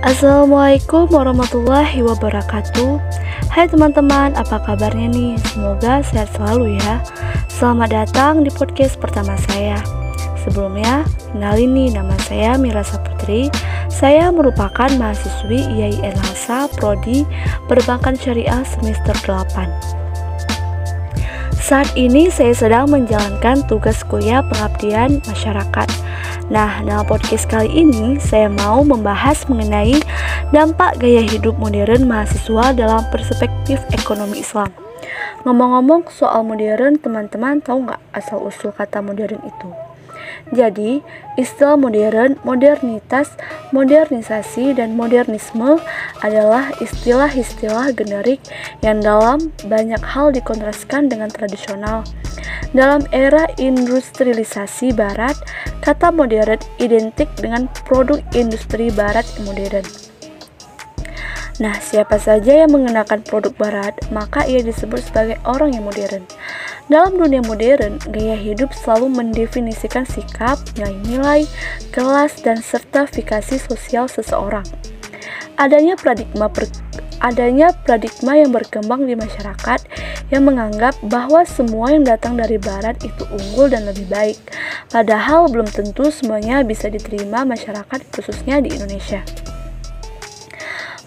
Assalamualaikum warahmatullahi wabarakatuh. Hai teman-teman, apa kabarnya nih? Semoga sehat selalu ya. Selamat datang di podcast pertama saya. Sebelumnya, kenalin nih, nama saya Mira Saputri. Saya merupakan mahasiswi IAIN Hasa Prodi Perbankan Syariah semester 8. Saat ini saya sedang menjalankan tugas kuliah pengabdian masyarakat. Nah, dalam podcast kali ini saya mau membahas mengenai dampak gaya hidup modern mahasiswa dalam perspektif ekonomi Islam. Ngomong-ngomong soal modern, teman-teman tahu nggak asal-usul kata modern itu? Jadi, istilah modern, modernitas, modernisasi, dan modernisme adalah istilah-istilah generik yang dalam banyak hal dikontraskan dengan tradisional. Dalam era industrialisasi barat, kata modern identik dengan produk industri barat modern. Nah, siapa saja yang mengenakan produk barat, maka ia disebut sebagai orang yang modern. Dalam dunia modern, gaya hidup selalu mendefinisikan sikap, nilai-nilai, kelas, dan sertifikasi sosial seseorang. Adanya paradigma yang berkembang di masyarakat yang menganggap bahwa semua yang datang dari barat itu unggul dan lebih baik. Padahal belum tentu semuanya bisa diterima masyarakat, khususnya di Indonesia.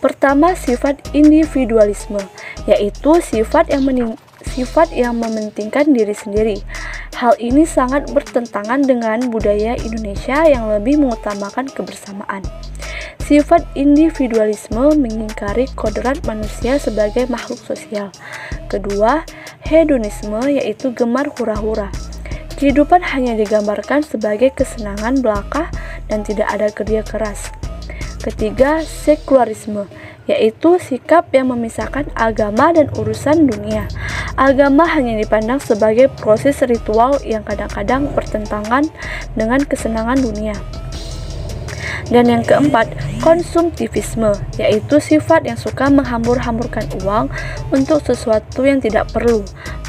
Pertama, sifat individualisme, yaitu sifat yang mementingkan diri sendiri. Hal ini sangat bertentangan dengan budaya Indonesia yang lebih mengutamakan kebersamaan. Sifat individualisme mengingkari kodrat manusia sebagai makhluk sosial. Kedua, hedonisme, yaitu gemar hura-hura. Kehidupan hanya digambarkan sebagai kesenangan belaka dan tidak ada kerja keras. Ketiga, sekularisme, yaitu sikap yang memisahkan agama dan urusan dunia. Agama hanya dipandang sebagai proses ritual yang kadang-kadang bertentangan dengan kesenangan dunia. Dan yang keempat, konsumtivisme, yaitu sifat yang suka menghambur-hamburkan uang untuk sesuatu yang tidak perlu.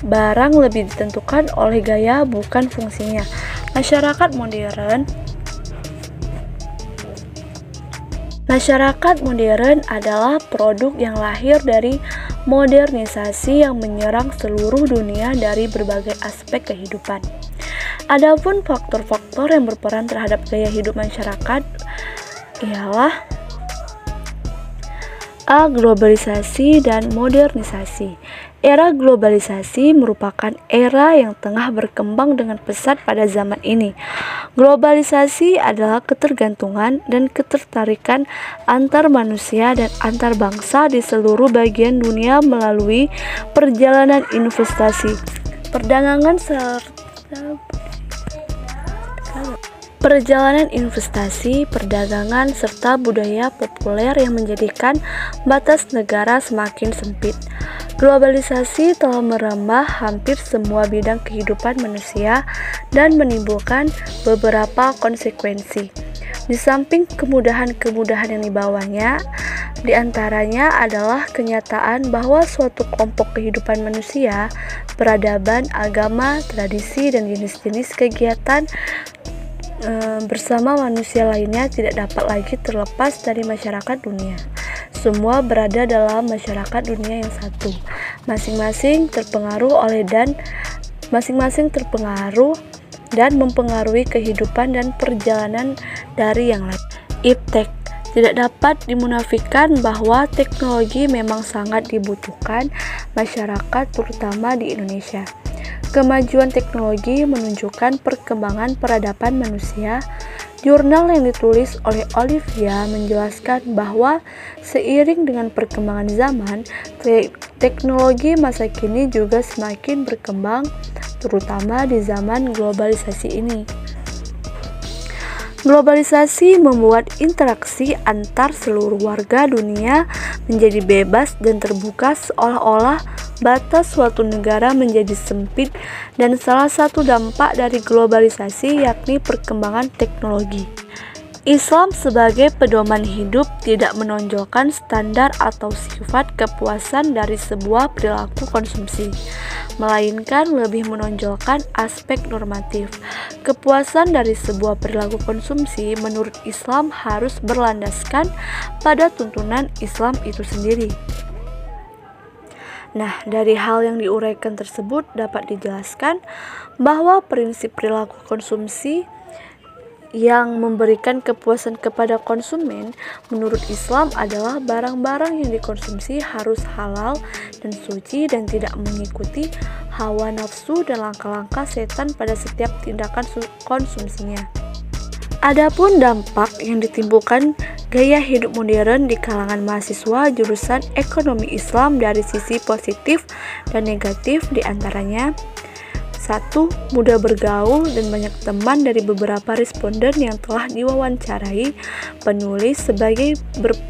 Barang lebih ditentukan oleh gaya, bukan fungsinya. Masyarakat modern adalah produk yang lahir dari modernisasi yang menyerang seluruh dunia dari berbagai aspek kehidupan. Adapun faktor-faktor yang berperan terhadap gaya hidup masyarakat ialah A. Globalisasi dan modernisasi. Era globalisasi merupakan era yang tengah berkembang dengan pesat pada zaman ini. Globalisasi adalah ketergantungan dan ketertarikan antar manusia dan antar bangsa di seluruh bagian dunia melalui perjalanan investasi, perdagangan, serta budaya populer yang menjadikan batas negara semakin sempit. Globalisasi telah merambah hampir semua bidang kehidupan manusia dan menimbulkan beberapa konsekuensi. Di samping kemudahan-kemudahan yang dibawanya, di antaranya adalah kenyataan bahwa suatu kelompok kehidupan manusia, peradaban, agama, tradisi, dan jenis-jenis kegiatan bersama manusia lainnya tidak dapat lagi terlepas dari masyarakat dunia. Semua berada dalam masyarakat dunia yang satu. Masing-masing terpengaruh dan mempengaruhi kehidupan dan perjalanan dari yang lain. Iptek, tidak dapat dimunafikan bahwa teknologi memang sangat dibutuhkan masyarakat, terutama di Indonesia. Kemajuan teknologi menunjukkan perkembangan peradaban manusia. Jurnal yang ditulis oleh Olivia menjelaskan bahwa seiring dengan perkembangan zaman, teknologi masa kini juga semakin berkembang, terutama di zaman globalisasi ini. Globalisasi membuat interaksi antar seluruh warga dunia menjadi bebas dan terbuka, seolah-olah batas suatu negara menjadi sempit, dan salah satu dampak dari globalisasi yakni perkembangan teknologi. Islam sebagai pedoman hidup tidak menonjolkan standar atau sifat kepuasan dari sebuah perilaku konsumsi. melainkan lebih menonjolkan aspek normatif. Kepuasan dari sebuah perilaku konsumsi menurut Islam harus berlandaskan pada tuntunan Islam itu sendiri. Nah, dari hal yang diuraikan tersebut dapat dijelaskan bahwa prinsip perilaku konsumsi yang memberikan kepuasan kepada konsumen menurut Islam adalah barang-barang yang dikonsumsi harus halal dan suci dan tidak mengikuti hawa nafsu dan langkah-langkah setan pada setiap tindakan konsumsinya. Adapun dampak yang ditimbulkan gaya hidup modern di kalangan mahasiswa jurusan ekonomi Islam dari sisi positif dan negatif diantaranya: 1. Mudah bergaul dan banyak teman. Dari beberapa responden yang telah diwawancarai, penulis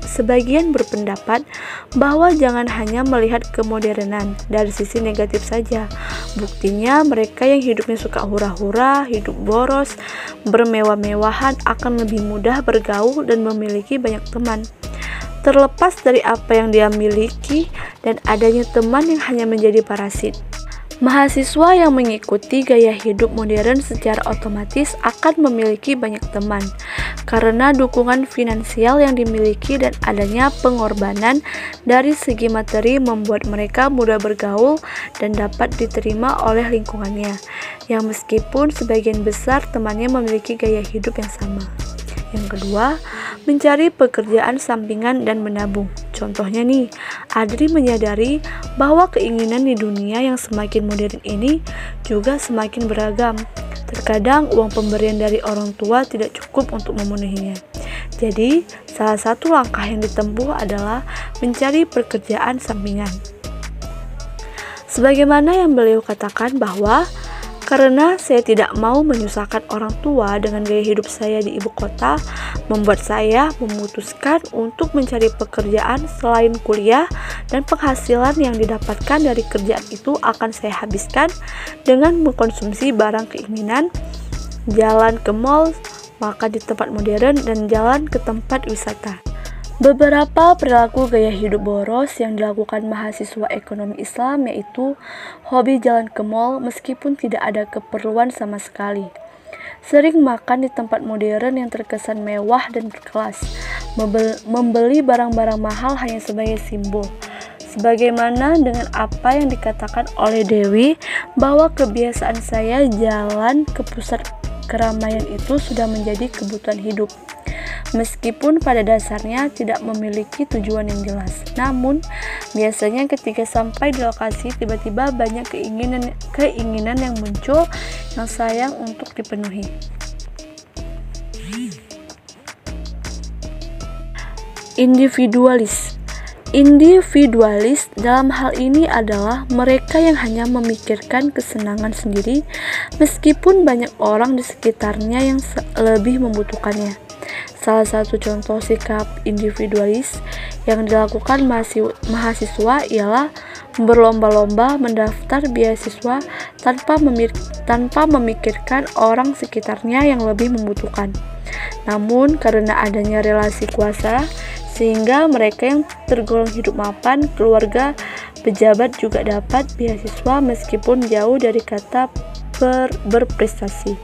sebagian berpendapat bahwa jangan hanya melihat kemodernan dari sisi negatif saja. Buktinya mereka yang hidupnya suka hura-hura, hidup boros, bermewah-mewahan akan lebih mudah bergaul dan memiliki banyak teman. Terlepas dari apa yang dia miliki dan adanya teman yang hanya menjadi parasit. Mahasiswa yang mengikuti gaya hidup modern secara otomatis akan memiliki banyak teman karena dukungan finansial yang dimiliki dan adanya pengorbanan dari segi materi membuat mereka mudah bergaul dan dapat diterima oleh lingkungannya, yang meskipun sebagian besar temannya memiliki gaya hidup yang sama. Yang kedua, mencari pekerjaan sampingan dan menabung. Contohnya nih, Adri menyadari bahwa keinginan di dunia yang semakin modern ini juga semakin beragam. Terkadang uang pemberian dari orang tua tidak cukup untuk memenuhinya. Jadi, salah satu langkah yang ditempuh adalah mencari pekerjaan sampingan. Sebagaimana yang beliau katakan bahwa karena saya tidak mau menyusahkan orang tua dengan gaya hidup saya di ibu kota, membuat saya memutuskan untuk mencari pekerjaan selain kuliah, dan penghasilan yang didapatkan dari kerjaan itu akan saya habiskan dengan mengkonsumsi barang keinginan, jalan ke mall, makan di tempat modern, dan jalan ke tempat wisata. Beberapa perilaku gaya hidup boros yang dilakukan mahasiswa ekonomi Islam yaitu hobi jalan ke mall meskipun tidak ada keperluan sama sekali, sering makan di tempat modern yang terkesan mewah dan berkelas, membeli barang-barang mahal hanya sebagai simbol. Sebagaimana dengan apa yang dikatakan oleh Dewi bahwa kebiasaan saya jalan ke pusat keramaian itu sudah menjadi kebutuhan hidup. Meskipun pada dasarnya tidak memiliki tujuan yang jelas, namun biasanya ketika sampai di lokasi tiba-tiba banyak keinginan yang muncul yang sayang untuk dipenuhi. Individualis dalam hal ini adalah mereka yang hanya memikirkan kesenangan sendiri meskipun banyak orang di sekitarnya yang lebih membutuhkannya. Salah satu contoh sikap individualis yang dilakukan mahasiswa ialah berlomba-lomba mendaftar beasiswa tanpa memikirkan orang sekitarnya yang lebih membutuhkan. Namun karena adanya relasi kuasa, sehingga mereka yang tergolong hidup mapan, keluarga, pejabat juga dapat beasiswa meskipun jauh dari kata berprestasi.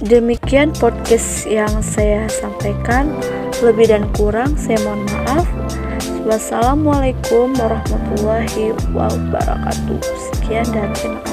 Demikian podcast yang saya sampaikan. Lebih dan kurang saya mohon maaf. Wassalamualaikum warahmatullahi wabarakatuh. Sekian dan terima kasih.